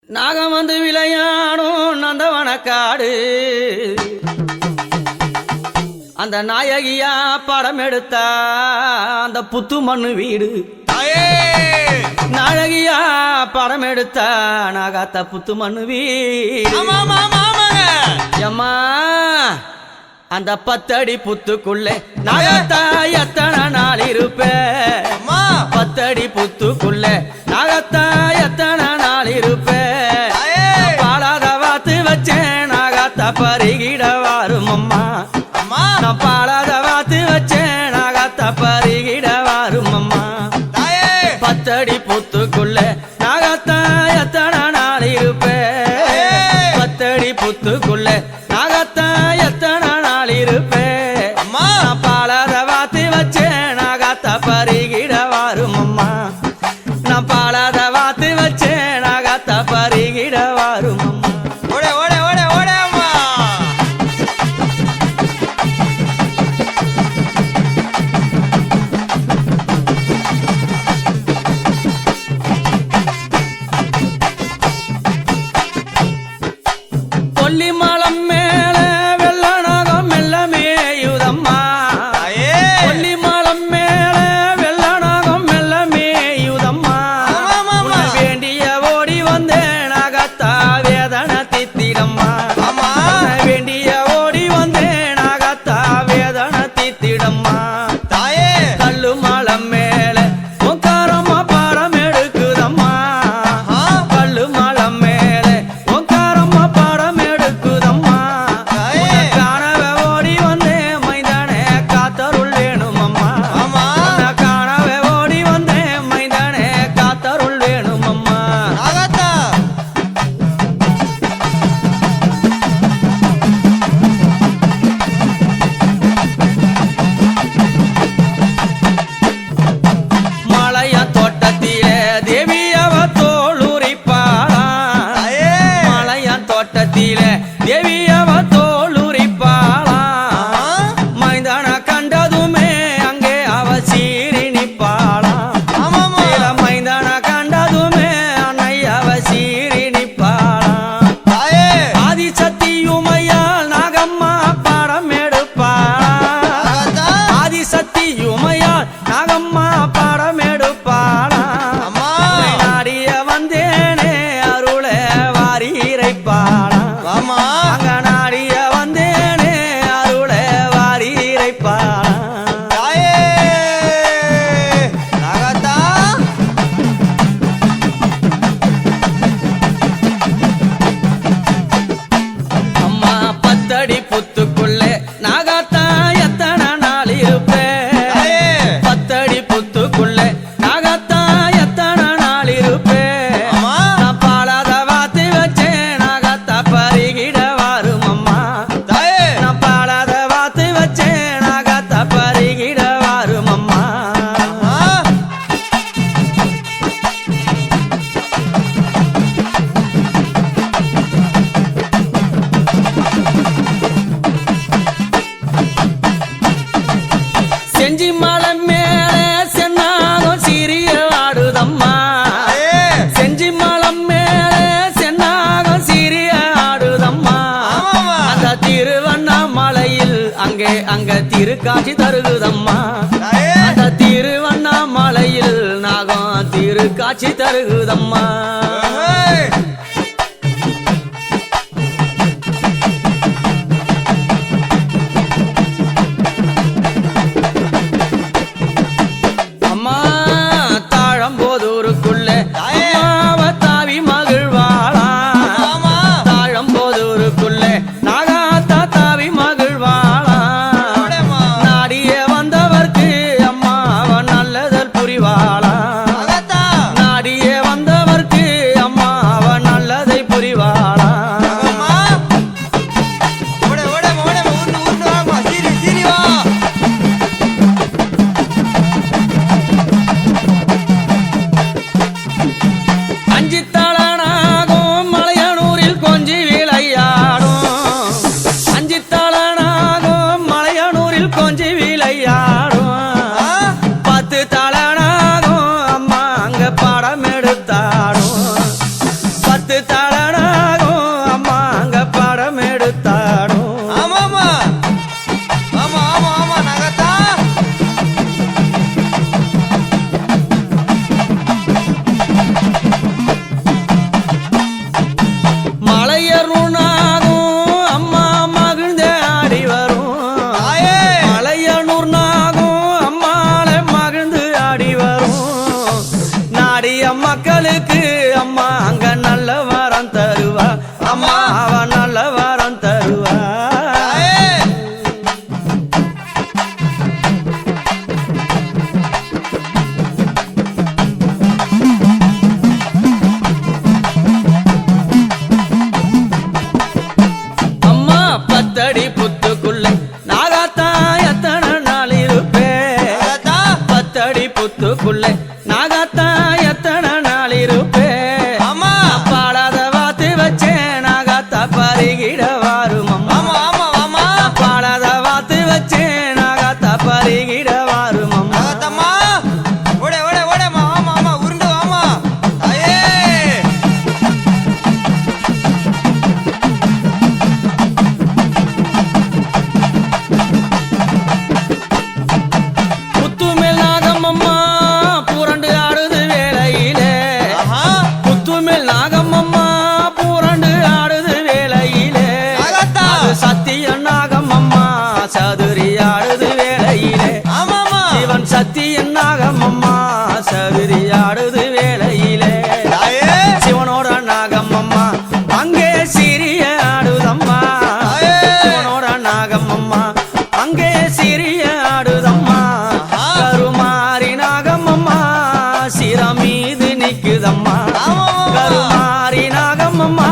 நாகம் வந்து விளையாடும் நந்தவனக்காடு அந்த நாயகியா படம் எடுத்தா அந்த புத்து மண்ணு வீடு நாயகியா படம் எடுத்தா நாகாத்த புத்து மண்ணு வீடு அம்மா அந்த 10 அடி புத்துக்குள்ளே நாகத்தா எத்தனை நாள் இருப்பே 10 அடி புத்துக்குள்ளே நாகத்தா எத்தனை நாள் இருப்பே பாலாத வாத்து வச்சேன் நாகத்தா பருகிட வாரும் அம்மா நான் பாலாத வாத்து வச்சேன் நாகத்தா பருகிட வாரும் அம்மா 10 அடி புத்துக்குள்ளே நாகத்தா எத்தனை நாள் இருப்பே 10 அடி புத்துக்குள்ளே நாகத்தா எத்தனை நாள் இருப்பே நான் பாலாத வாத்து வச்சேன் நாகத்தா பருகிட வாரும் அம்மா நான் பாலாத வாத்து வச்சேன் நாகத்தா பருகிட வாரும் அம்மா கொல்லி மலம் மேல வெள்ள நாகம் மெல்லமே யுதம்மா கொல்லி மலம் மேல வெள்ள நாகம் மெல்லமே யுதம்மா வேண்டிய ஓடி வந்தேன் நாகத்தா வேதனை தித்திடம்மா வேண்டிய ஓடி வந்தேன் நாகத்தா வேதனை தித்திடம்மா கல்லு மலம் மேல உக்காரம்மா பாடம் எடுக்குதம்மா கல்லு மலம் மேல உக்காரம்மா பாடம் எடுக்குதம்மா காணவே ஓடி வந்தேன் மைதானே காத்தருள் வேணும் அம்மா காணவே ஓடி வந்தேன் மைதானே காத்தருள் வேணும் அம்மா மலைய தோட்டத்திலே தேவி அவ தோளுரிப்பாளா மலைய தோட்டத்திலே தேவி அவ தோளுரிப்பாளா மைதான கண்டதுமே அங்கே அவ சீறி நிப்பாளா மைதான கண்டதுமே அன்னை அவ சீறி நிப்பாளா ஆதிசக்தியுமையால் நாகம்மா பாடம் எடுப்பாளா ஆதிசக்தியுமையால் நாகம்மா பாடம் எடுப்பாளா நாடிய வந்தேனே அருளே வாரி இறைப்பாளா அங்க நாடிய வந்தேனே அருளே வாரி இறைப்பாளா அம்மா 10 அடி புத்துக்குள்ளே நாகத்தா எத்தனை நாள் இருப்பே 10 அடி புத்துக்குள்ளே நாகத்தா எத்தனை நாள் இருப்பே நான் பாலாத வாத்து வச்சேன் நாகத்தா பருகிட வாரும் அம்மா நான் பாலாத வாத்து வச்சேன் நாகத்தா பருகிட வாரும் அம்மா செஞ்சி மலை மேலே சென்னாகம் சிறிய ஆடுதம்மா செஞ்சி மலை மேலே சென்னாகம் சிறிய ஆடுதம்மா அந்த திருவண்ணாமலையில் அங்க திருக்காட்சி தருகுதம்மா அந்த திருவண்ணாமலையில் நாகம் திருக்காட்சி தருகுதம்மா அம்மா தாழம்போதூருக்குள்ளே அம்மாவ தாவி மகிழ்வாளா தாழம்போதூருக்குள்ளே நாகாத்தா தாவி மகிழ்வாளா நாடிய வந்தவர்க்கு அம்மாவ நல்லதல் புரிவாளா நாடிய வந்தவர்க்கு தடனாகும் அம்மா அங்க படம் எடுத்தாடும். ஆமாமா ஆமா ஆமா ஆமா நகத்தா மலையனூர்னாகும் அம்மா மகிழ்ந்தே ஆடி வரும். மலையனூர்னாகும் அம்மாளை மகிழ்ந்து ஆடி வரும். நாடிய மக்களுக்கு அம்மா அங்க நல்ல வரம் தருவா. அம்மா அவ நல்ல வரம் தருவா. அம்மா பத்தடி புத்துக்குள்ள நாகாத்தா எத்தனை நாள் இருப்பே. பத்தடி புத்துக்குள்ள நாகாத்தா எத்தனை நாள் இருப்பே. ஆமா பாடாத வாத்து வச்சேன் நாகாத்தா பருகிட வாரும் அம்மா. ஆமா ஆமா ஆமா பாடாத வாத்து வச்சேன் நாகாத்தா பருகிட வாரும் அம்மா. நகத்தம்மா ஓடே ஓடே ஓடேம்மா ஆமா ஆமா உருண்டு ஆமா தாயே புத்துமேல் நாகம்மம்மா பூரண்டு ஆடுது வேளையிலே. ஆஹா புத்துமேல் நாகம்மம்மா பூரண்டு ஆடுது வேளையிலே. நகத்தா அது சத்திய நாகம்மம்மா சதுரி ஆடுது வேளையிலே. ஆமாமா சிவன் சத்திய நாகம்மம்மா சதுரி ஆடுது வேளையிலே. தாயே சிவனோட நாகம்மம்மா அங்கே சிறிய ஆடுதம்மா. சிவனோட நாகம்மம்மா அங்கே சிறிய ஆடுதம்மா. கருமாரி நாகம்மம்மா சிரம் மீது நிக்குதம்மா. கருமாரி நாகம்மம்மா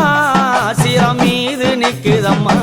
சிரம் மீது நிக்குதம்மா.